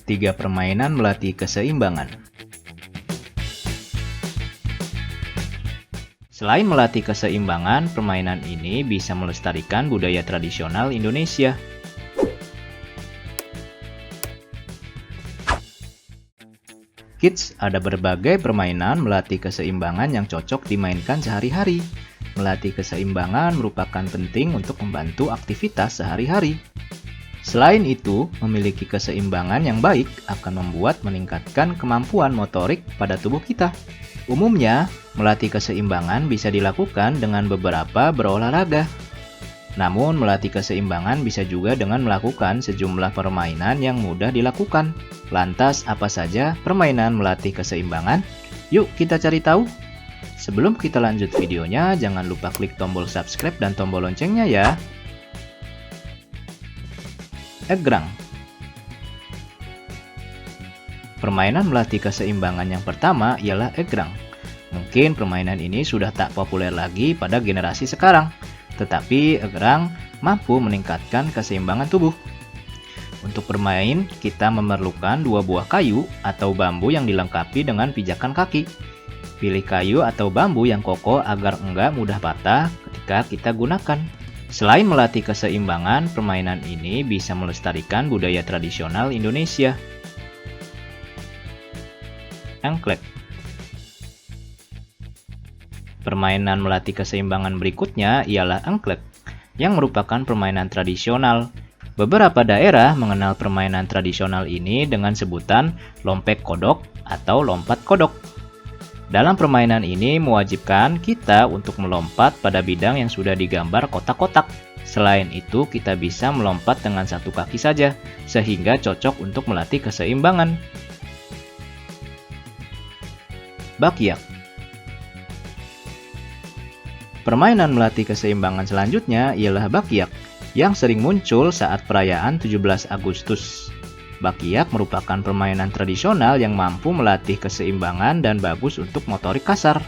3 permainan melatih keseimbangan. Selain melatih keseimbangan, permainan ini bisa melestarikan budaya tradisional Indonesia. Kids, ada berbagai permainan melatih keseimbangan yang cocok dimainkan sehari-hari. Melatih keseimbangan merupakan penting untuk membantu aktivitas sehari-hari. Selain itu, memiliki keseimbangan yang baik akan membuat meningkatkan kemampuan motorik pada tubuh kita. Umumnya, melatih keseimbangan bisa dilakukan dengan beberapa berolahraga. Namun, melatih keseimbangan bisa juga dengan melakukan sejumlah permainan yang mudah dilakukan. Lantas, apa saja permainan melatih keseimbangan? Yuk kita cari tahu! Sebelum kita lanjut videonya, jangan lupa klik tombol subscribe dan tombol loncengnya ya. Egrang. Permainan melatih keseimbangan yang pertama ialah egrang. Mungkin permainan ini sudah tak populer lagi pada generasi sekarang, tetapi egrang mampu meningkatkan keseimbangan tubuh. Untuk bermain, kita memerlukan 2 buah kayu atau bambu yang dilengkapi dengan pijakan kaki. Pilih kayu atau bambu yang kokoh agar enggak mudah patah ketika kita gunakan. Selain melatih keseimbangan, permainan ini bisa melestarikan budaya tradisional Indonesia. Engklek. Permainan melatih keseimbangan berikutnya ialah engklek, yang merupakan permainan tradisional. Beberapa daerah mengenal permainan tradisional ini dengan sebutan lompek kodok atau lompat kodok. Dalam permainan ini mewajibkan kita untuk melompat pada bidang yang sudah digambar kotak-kotak. Selain itu, kita bisa melompat dengan 1 kaki saja, sehingga cocok untuk melatih keseimbangan. Bakyak. Permainan melatih keseimbangan selanjutnya ialah bakyak, yang sering muncul saat perayaan 17 Agustus. Bakyak merupakan permainan tradisional yang mampu melatih keseimbangan dan bagus untuk motorik kasar.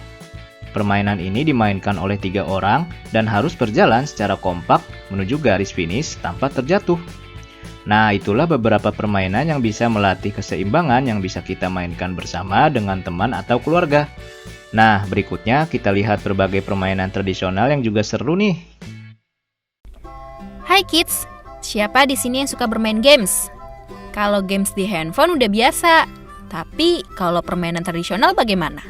Permainan ini dimainkan oleh 3 orang dan harus berjalan secara kompak menuju garis finish tanpa terjatuh. Nah, itulah beberapa permainan yang bisa melatih keseimbangan yang bisa kita mainkan bersama dengan teman atau keluarga. Nah, berikutnya kita lihat berbagai permainan tradisional yang juga seru nih. Hai kids, siapa di sini yang suka bermain games? Kalau games di handphone udah biasa, tapi kalau permainan tradisional bagaimana?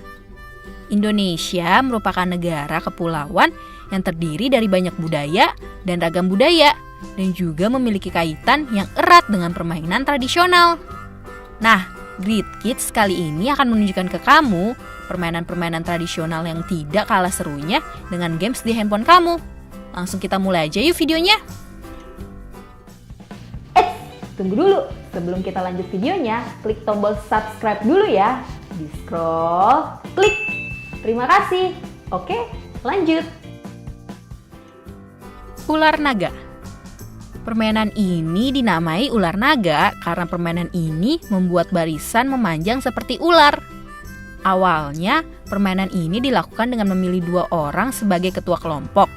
Indonesia merupakan negara kepulauan yang terdiri dari banyak budaya dan ragam budaya, dan juga memiliki kaitan yang erat dengan permainan tradisional. Nah, Great Kids kali ini akan menunjukkan ke kamu permainan-permainan tradisional yang tidak kalah serunya dengan games di handphone kamu. Langsung kita mulai aja yuk videonya. Tunggu dulu, sebelum kita lanjut videonya, klik tombol subscribe dulu ya. Di scroll, klik. Terima kasih. Oke, lanjut. Ular naga. Permainan ini dinamai ular naga karena permainan ini membuat barisan memanjang seperti ular. Awalnya, permainan ini dilakukan dengan memilih 2 orang sebagai ketua kelompok.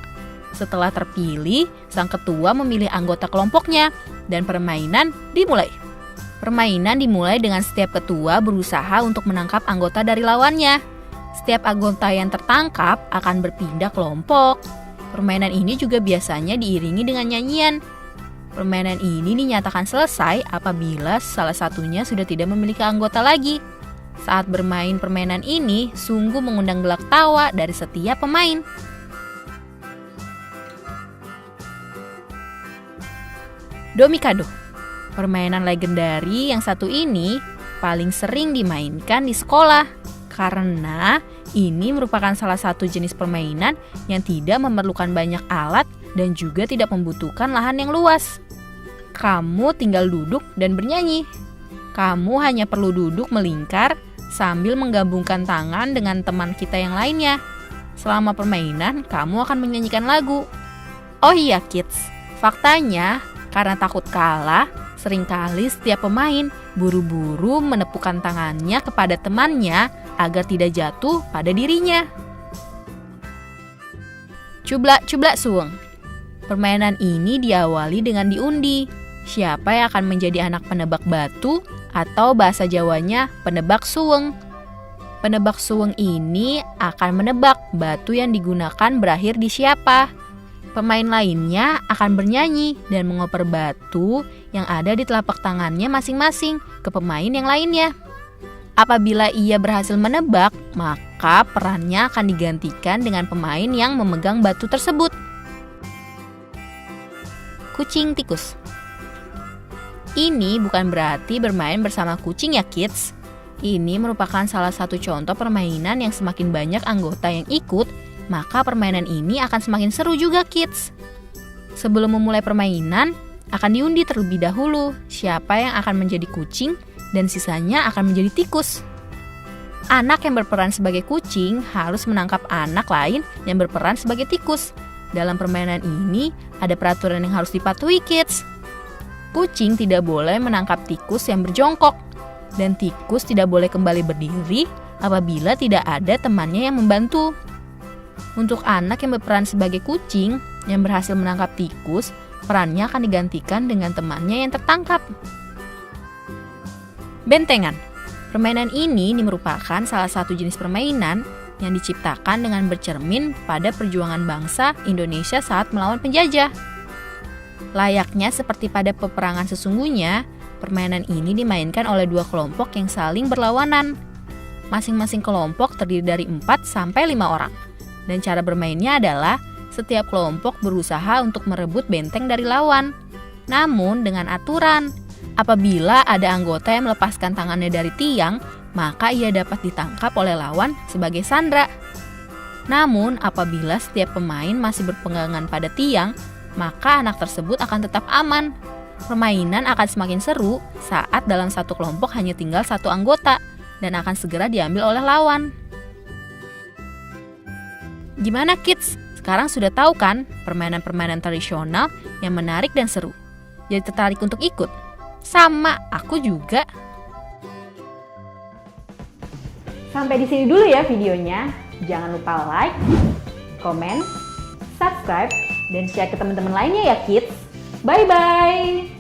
Setelah terpilih, sang ketua memilih anggota kelompoknya dan permainan dimulai. Permainan dimulai dengan setiap ketua berusaha untuk menangkap anggota dari lawannya. Setiap anggota yang tertangkap akan berpindah kelompok. Permainan ini juga biasanya diiringi dengan nyanyian. Permainan ini dinyatakan selesai apabila salah satunya sudah tidak memiliki anggota lagi. Saat bermain permainan ini sungguh mengundang gelak tawa dari setiap pemain. Domikado. Permainan legendari yang satu ini paling sering dimainkan di sekolah karena ini merupakan salah satu jenis permainan yang tidak memerlukan banyak alat dan juga tidak membutuhkan lahan yang luas. Kamu tinggal duduk dan bernyanyi. Kamu hanya perlu duduk melingkar sambil menggabungkan tangan dengan teman kita yang lainnya. Selama permainan, kamu akan menyanyikan lagu. Oh iya kids, faktanya karena takut kalah, seringkali setiap pemain buru-buru menepukkan tangannya kepada temannya agar tidak jatuh pada dirinya. Cublak-cublak suweng. Permainan ini diawali dengan diundi. Siapa yang akan menjadi anak penebak batu atau bahasa Jawanya penebak suweng. Penebak suweng ini akan menebak batu yang digunakan berakhir di siapa. Pemain lainnya akan bernyanyi dan mengoper batu yang ada di telapak tangannya masing-masing ke pemain yang lainnya. Apabila ia berhasil menebak, maka perannya akan digantikan dengan pemain yang memegang batu tersebut. Kucing tikus. Ini bukan berarti bermain bersama kucing ya kids. Ini merupakan salah satu contoh permainan yang semakin banyak anggota yang ikut, maka permainan ini akan semakin seru juga kids. Sebelum memulai permainan, akan diundi terlebih dahulu siapa yang akan menjadi kucing dan sisanya akan menjadi tikus. Anak yang berperan sebagai kucing harus menangkap anak lain yang berperan sebagai tikus. Dalam permainan ini, ada peraturan yang harus dipatuhi kids. Kucing tidak boleh menangkap tikus yang berjongkok, dan tikus tidak boleh kembali berdiri apabila tidak ada temannya yang membantu. Untuk anak yang berperan sebagai kucing yang berhasil menangkap tikus, perannya akan digantikan dengan temannya yang tertangkap. Bentengan. Permainan ini merupakan salah satu jenis permainan yang diciptakan dengan bercermin pada perjuangan bangsa Indonesia saat melawan penjajah. Layaknya seperti pada peperangan sesungguhnya, permainan ini dimainkan oleh dua kelompok yang saling berlawanan. Masing-masing kelompok terdiri dari 4-5 orang. Dan cara bermainnya adalah setiap kelompok berusaha untuk merebut benteng dari lawan. Namun dengan aturan, apabila ada anggota yang melepaskan tangannya dari tiang, maka ia dapat ditangkap oleh lawan sebagai sandera. Namun apabila setiap pemain masih berpegangan pada tiang, maka anak tersebut akan tetap aman. Permainan akan semakin seru saat dalam satu kelompok hanya tinggal satu anggota dan akan segera diambil oleh lawan. Gimana kids? Sekarang sudah tahu kan permainan-permainan tradisional yang menarik dan seru? Jadi tertarik untuk ikut? Sama, aku juga. Sampai di sini dulu ya videonya. Jangan lupa like, komen, subscribe, dan share ke teman-teman lainnya ya kids. Bye-bye!